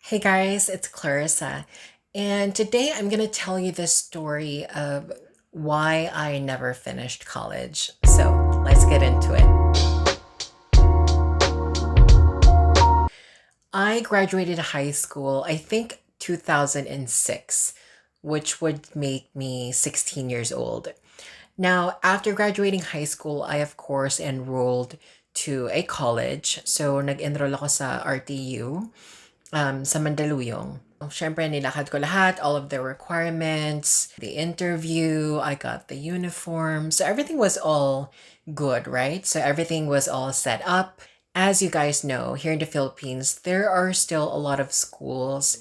Hey guys, it's Clarissa, and today I'm going to tell you the story of why I never finished college. So let's get into it. I graduated high school, I think 2006, which would make me 16 years old. Now, after graduating high school, I of course enrolled to a college. So nag-enroll ako sa RTU. Sa Mandaluyong. Siyempre, nilakad ko lahat, all of the requirements, the interview, I got the uniform. So everything was all good, right? So everything was all set up. As you guys know, here in the Philippines, there are still a lot of schools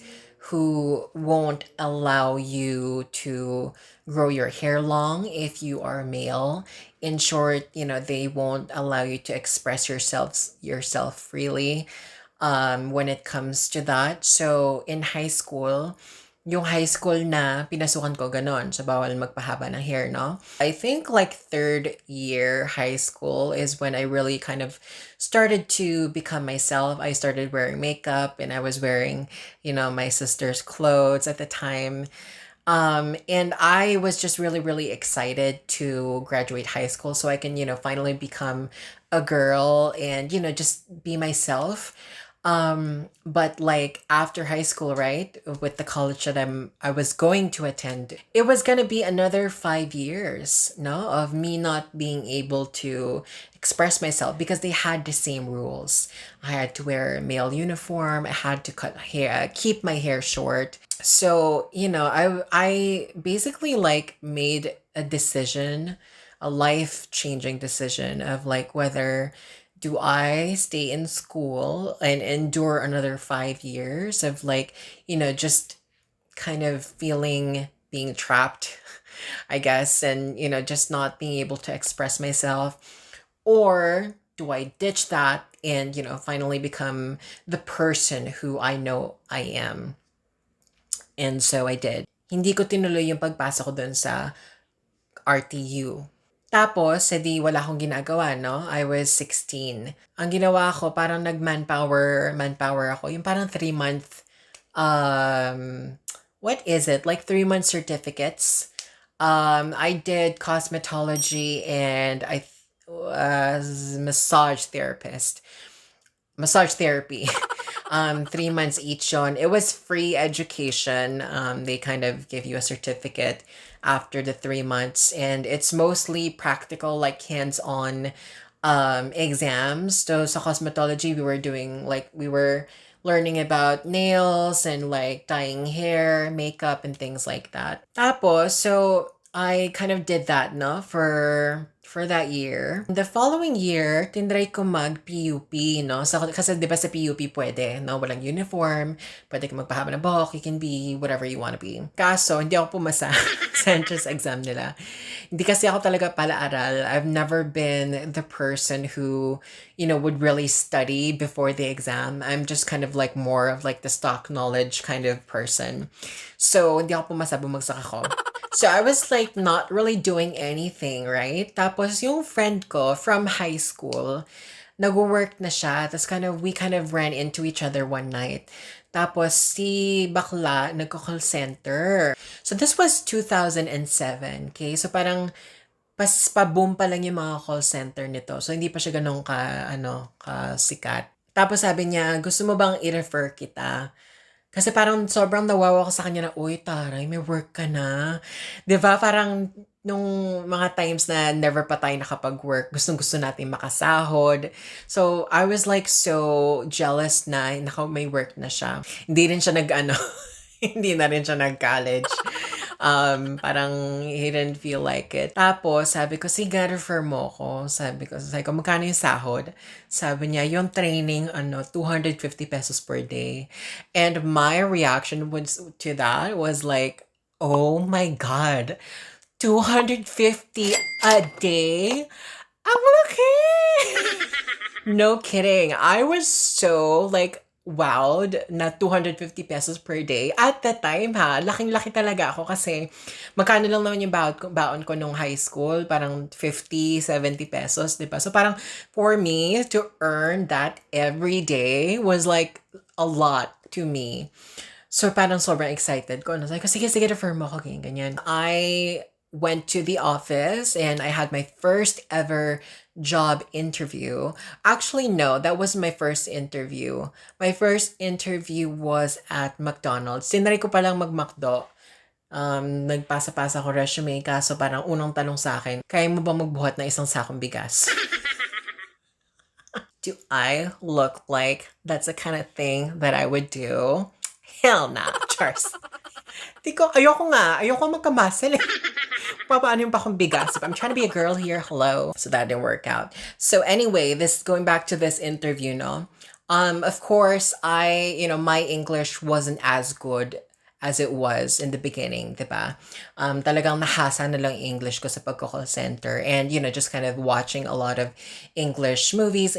who won't allow you to grow your hair long if you are male. In short, they won't allow you to express yourself freely when it comes to that. So, in high school, yung high school na pinasukan ko ganon. So, bawal magpahaba ng hair, no? I think like third year high school is when I really kind of started to become myself. I started wearing makeup and I was wearing, my sister's clothes at the time. And I was just really, really excited to graduate high school so I can, finally become a girl and, just be myself. But like after high school, right, with the college that I was going to attend, it was gonna be another 5 years, no, of me not being able to express myself because they had the same rules. I had to wear a male uniform, I had to cut hair, keep my hair short. So, I basically like made a decision, a life-changing decision of like whether do I stay in school and endure another 5 years of like, just kind of feeling being trapped, I guess, and, just not being able to express myself? Or do I ditch that and, finally become the person who I know I am? And so I did. Hindi ko tinuloy yung pagpasok ko dun sa RTU. Tapos, edi wala akong ginagawa, no? I was 16. Ang ginawa ko, parang manpower ako. Yung parang 3-month, what is it? Like 3-month certificates. I did cosmetology and I was massage therapy. 3 months each on. It was free education. They kind of give you a certificate after the 3 months, and it's mostly practical, like hands-on exams. So sa cosmetology, we were learning about nails and like dyeing hair, makeup, and things like that. Tapos, so I kind of did that, no, for that year. The following year, tinry ko mag-PUP, no? Kasi di ba sa PUP pwede, no? Walang uniform, pwede ka magpahaba ng buhok, you can be whatever you wanna be. Kaso, hindi ako pumasa sa entrance exam nila. Hindi kasi ako talaga pala-aral. I've never been the person who, would really study before the exam. I'm just kind of like more of like the stock knowledge kind of person. So, hindi ako pumasa, bumagsak ako. So I was like not really doing anything, right? Tapos yung friend ko from high school, nag-work na siya. Tapos we kind of ran into each other one night. Tapos si bakla, nagko-call center. So this was 2007, okay? So parang pa-boom pa lang yung mga call center nito. So hindi pa siya ganun ka sikat. Tapos sabi niya, gusto mo bang i-refer kita? Kasi parang sobrang nawawa ko sa kanya na, "Uy, taray may work ka na." 'Di ba parang nung mga times na never pa tayo nakapag-work, gustong-gusto natin makasahod. So, I was like so jealous na may work na siya. Hindi rin siya nag-ano, hindi na rin siya nag-college. Parang he didn't feel like it. Tapos, sabi ko, sige, refer mo ko. Sabi ko, magkano yung sahod? Sabi niya, yung training, 250 pesos per day. And my reaction to that was like, oh my God, 250 a day? I'm okay. No kidding. I was so like wowed na 250 pesos per day. At that time ha, laking-laki talaga ako kasi magkano lang naman yung baon ko nung high school, parang 50, 70 pesos, di ba? So parang for me to earn that every day was like a lot. to me. So parang sobrang excited ko. And I was like, sige, sige, refer mo ako, ganyan, ganyan. I went to the office and I had my first ever job interview. Actually, no, that was my first interview. My first interview was at McDonald's. Tinry ko palang mag-McDo. Nagpasa-pasa ko resume, kaso parang unang tanong sa akin, kaya mo ba magbuhat ng isang sakong bigas? Do I look like that's the kind of thing that I would do? Hell nah, Chars. Ayoko magkamasel eh. Papaano yung pa akong bigas? I'm trying to be a girl here, hello. So that didn't work out. So anyway, going back to this interview, no? Of course, my English wasn't as good as it was in the beginning, diba? Talagang nahasa na lang English ko sa pagko-call center. And, just kind of watching a lot of English movies,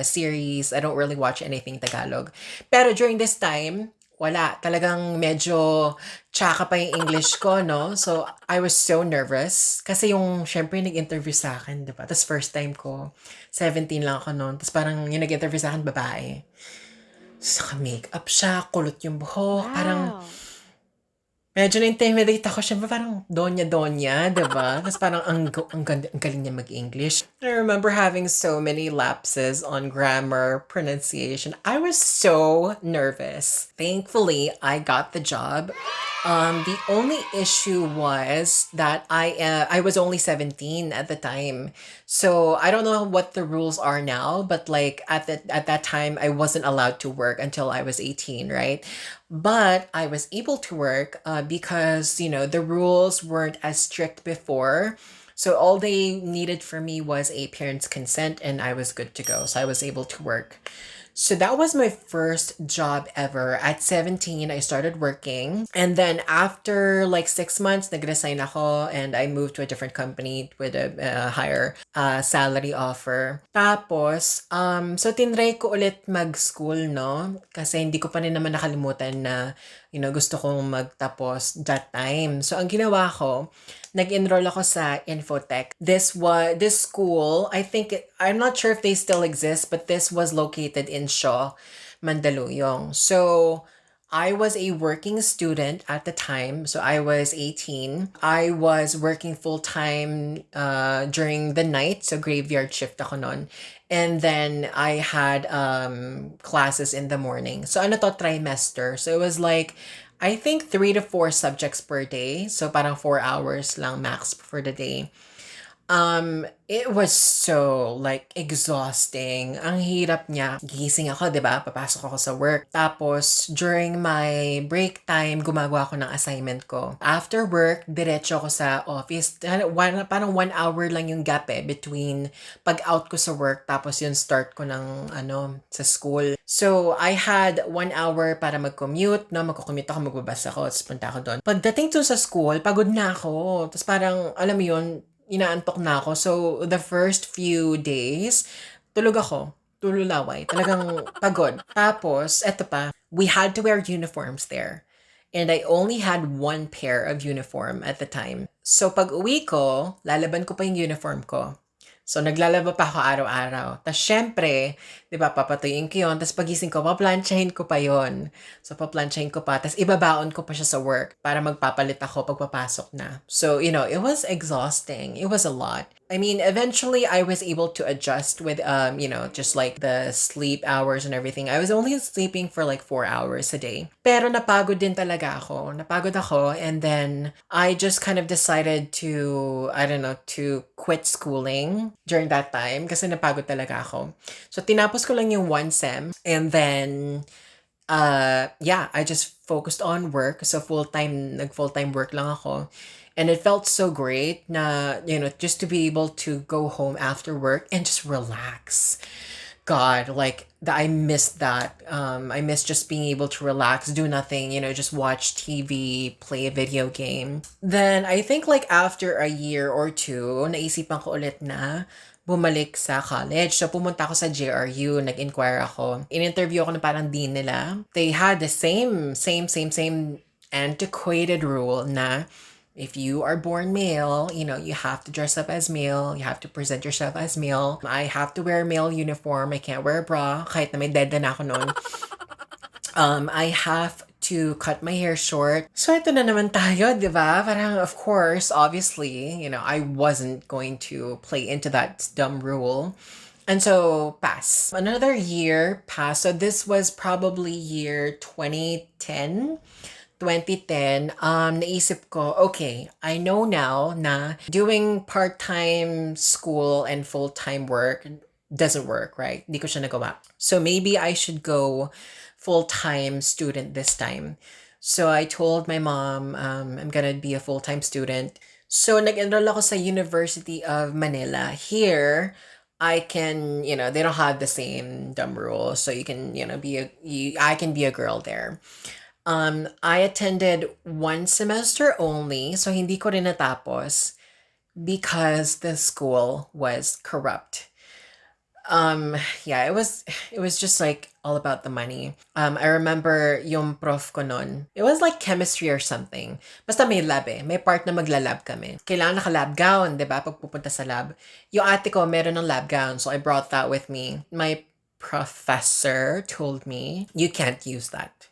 series. I don't really watch anything Tagalog. Pero during this time, wala. Talagang medyo tsaka pa yung English ko, no? So, I was so nervous. Kasi syempre, nag-interview sa akin, diba? Tapos first time ko, 17 lang ako noon. Tapos parang yung nag-interview sa akin, babae. So, make-up siya, kulot yung buhok. Wow. Parang, medyo na-intimidate ako. Siyempre parang donya-donya, diba? Tapos parang ang galing niya mag-English. I remember having so many lapses on grammar, pronunciation. I was so nervous. Thankfully, I got the job. The only issue was that I was only 17 at the time. So I don't know what the rules are now, but like at that time I wasn't allowed to work until I was 18, right? But I was able to work because, the rules weren't as strict before. So all they needed for me was a parent's consent and I was good to go. So I was able to work. So that was my first job ever. At 17, I started working. And then after like 6 months, nag-resign ako and I moved to a different company with a higher salary offer. Tapos, so tinry ko ulit mag-school, no? Kasi hindi ko pa rin naman nakalimutan na, gusto kong magtapos that time. So ang ginawa ko, nag-enroll ako sa Infotech. This school, I'm not sure if they still exist, but this was located in Shaw, Mandaluyong. So, I was a working student at the time. So, I was 18. I was working full-time during the night. So, graveyard shift ako nun. And then, I had classes in the morning. So, trimester. So, it was like, I think 3 to 4 subjects per day. So parang 4 hours lang max for the day. It was so like exhausting. Ang hirap niya. Gising ako, 'di ba? Papasok ako sa work. Tapos during my break time, gumagawa ako ng assignment ko. After work, diretso ako sa office. Parang 1 hour lang yung gap between pag-out ko sa work tapos yung start ko ng sa school. So, I had 1 hour para mag-commute, no? Magko-commute ako, magbabas ako, tapos punta ako doon. Pagdating to sa school, pagod na ako. Tapos parang, alam mo yun, inaantok na ako. So, the first few days, tulog ako. Tululaway. Talagang pagod. Tapos, eto pa, we had to wear uniforms there. And I only had 1 pair of uniform at the time. So, pag uwi ko, lalaban ko pa yung uniform ko. So, naglalaba pa ako araw-araw. Tapos, syempre, di ba, papatuyin ko yun. Tapos, pagising ko, paplansyahin ko pa yon. So, paplansyahin ko pa. Tapos, ibabaon ko pa siya sa work para magpapalit ako pagpapasok na. So, it was exhausting. It was a lot. I mean, eventually, I was able to adjust with, just like the sleep hours and everything. I was only sleeping for like 4 hours a day. Pero napagod din talaga ako. Napagod ako. And then, I just kind of decided to, to quit schooling during that time kasi napagod talaga ako. So, tinapos ko lang yung 1 sem. And then, I just focused on work. So, nag-full-time work lang ako. And it felt so great na, just to be able to go home after work and just relax. God, like, I missed that. I miss just being able to relax, do nothing, just watch TV, play a video game. Then, I think like after a year or two, naisipan ko ulit na bumalik sa college. So, pumunta ako sa JRU, nag-inquire ako. In-interview ako na parang dean nila. They had the same antiquated rule na if you are born male, you have to dress up as male. You have to present yourself as male. I have to wear male uniform. I can't wear a bra. Kahit na may deda na ako noon. I have to cut my hair short. So ito na naman tayo, di ba? Parang of course, obviously, I wasn't going to play into that dumb rule. And so pass. Another year passed. So this was probably year 2010. Naisip ko, okay, I know now na doing part-time school and full-time work doesn't work, right? Hindi ko siya nagawa. So maybe I should go full-time student this time. So I told my mom, I'm gonna be a full-time student. So nag-enroll ako sa University of Manila. Here, I can, they don't have the same dumb rules. So you can, I can be a girl there. I attended one semester only, so hindi ko rin natapos because the school was corrupt. Yeah, it was just like all about the money. I remember yung prof ko nun. It was like chemistry or something. Basta may lab eh. May part na magla-lab kami. Kailangan naka-lab gown, 'di ba? Pag pupunta sa lab. Yung ate ko meron ng lab gown, so I brought that with me. My professor told me, "You can't use that."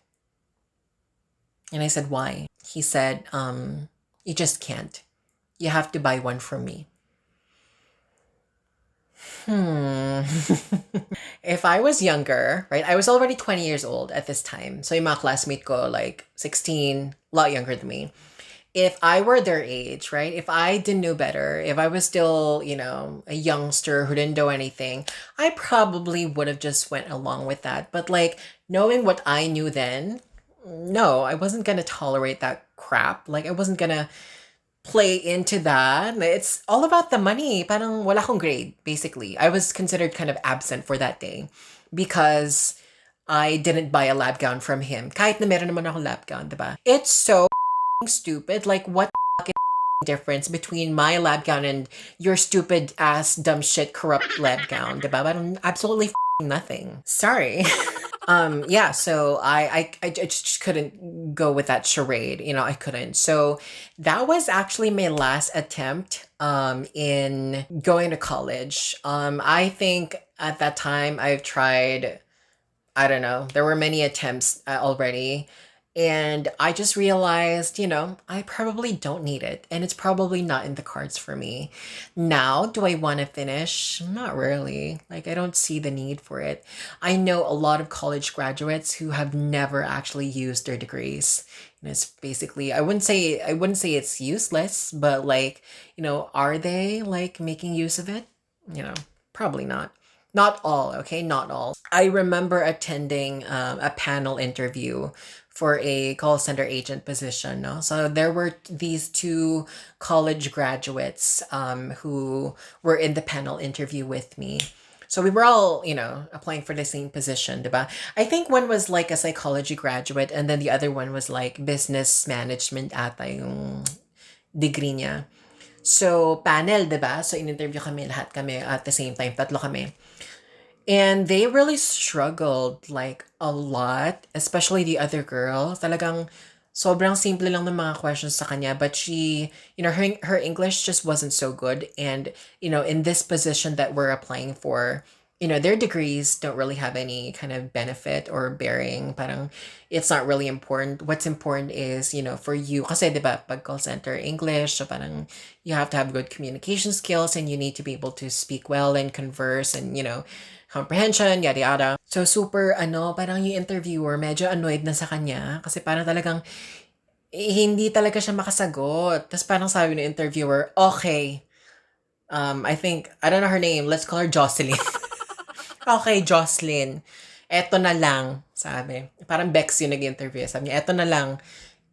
And I said, "Why?" He said, "You just can't. You have to buy one from me." Hmm. If I was younger, right? I was already 20 years old at this time. So yung mga classmate ko, like 16, a lot younger than me. If I were their age, right? If I didn't know better, if I was still, a youngster who didn't know anything, I probably would have just went along with that. But like knowing what I knew then, no, I wasn't gonna tolerate that crap. Like I wasn't gonna play into that. It's all about the money. Parang wala akong grade, basically. I was considered kind of absent for that day because I didn't buy a lab gown from him. Kahit na meron naman ako lab gown, diba? It's so stupid. Like, what the difference between my lab gown and your stupid ass, dumb shit, corrupt lab gown, diba? Parang absolutely nothing. Sorry. Yeah, so I just couldn't go with that charade. I couldn't. So that was actually my last attempt in going to college. I think at that time I've tried, I don't know, there were many attempts already. And I just realized, I probably don't need it. And it's probably not in the cards for me. Now, do I want to finish? Not really. Like, I don't see the need for it. I know a lot of college graduates who have never actually used their degrees. And it's basically, I wouldn't say it's useless, but like, are they like making use of it? Probably not. Not all, okay? Not all. I remember attending a panel interview for a call center agent position. No? So there were these two college graduates who were in the panel interview with me. So we were all, applying for the same position, diba? I think one was like a psychology graduate and then the other one was like business management ata yung degree niya. So, panel, diba? So, in-interview kami, lahat kami at the same time. Tatlo kami. And they really struggled like a lot, especially the other girl. Talagang sobrang simple lang ng mga questions sa kanya, but she, her English just wasn't so good. And, in this position that we're applying for, their degrees don't really have any kind of benefit or bearing. Parang it's not really important. What's important is, for you, kasi 'di ba, pag call center English, so parang you have to have good communication skills and you need to be able to speak well and converse and, comprehension, yada yada. So super parang yung interviewer medyo annoyed na sa kanya kasi parang talagang hindi talaga siya makasagot. Tapos parang sabi ng interviewer, okay, I think, I don't know her name, let's call her Jocelyn. Okay, Jocelyn, eto na lang, sabi. Parang Bex yung nag-interview. Sabi niya, eto na lang,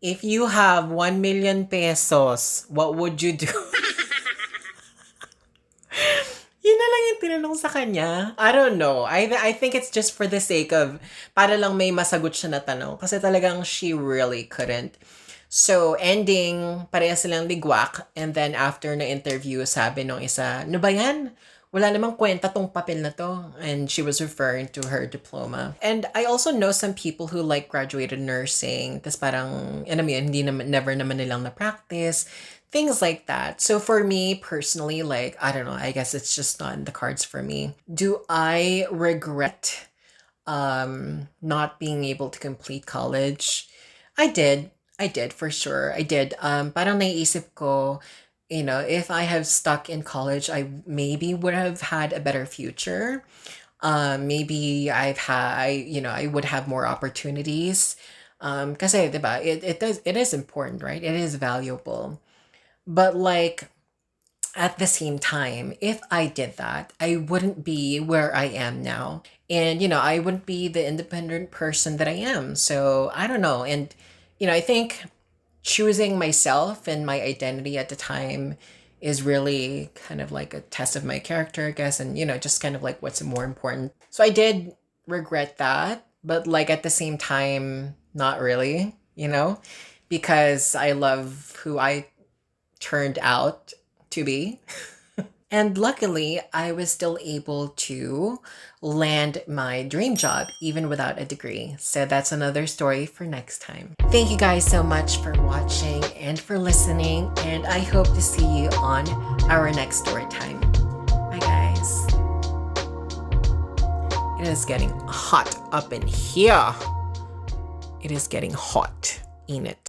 if you have 1 million pesos, what would you do? Yun na lang yung tinanong sa kanya. I don't know. I think it's just for the sake of, para lang may masagot siya na tanong. Kasi talagang she really couldn't. So, ending, pareha silang ligwak. And then, after na interview, sabi nung isa, "No ba yan? Wala namang kwenta tong papel na to." And she was referring to her diploma. And I also know some people who like graduated nursing. Tas parang, alam mo yun, hindi naman, never naman nilang na-practice. Things like that. So for me personally, like, I don't know, I guess it's just not in the cards for me. Do I regret not being able to complete college. I did. I did for sure. I did. Parang naisip ko, if I have stuck in college, I maybe would have had a better future. Maybe I would have more opportunities. Kasi, diba, it is important, right? It is valuable. But like, at the same time, if I did that, I wouldn't be where I am now. And, I wouldn't be the independent person that I am. So I don't know. And, I think choosing myself and my identity at the time is really kind of like a test of my character, I guess. And, just kind of like what's more important. So I did regret that. But like at the same time, not really, because I love who I turned out to be. And luckily, I was still able to land my dream job even without a degree. So that's another story for next time. Thank you guys so much for watching and for listening. And I hope to see you on our next story time. Bye, guys. It is getting hot up in here. It is getting hot in it.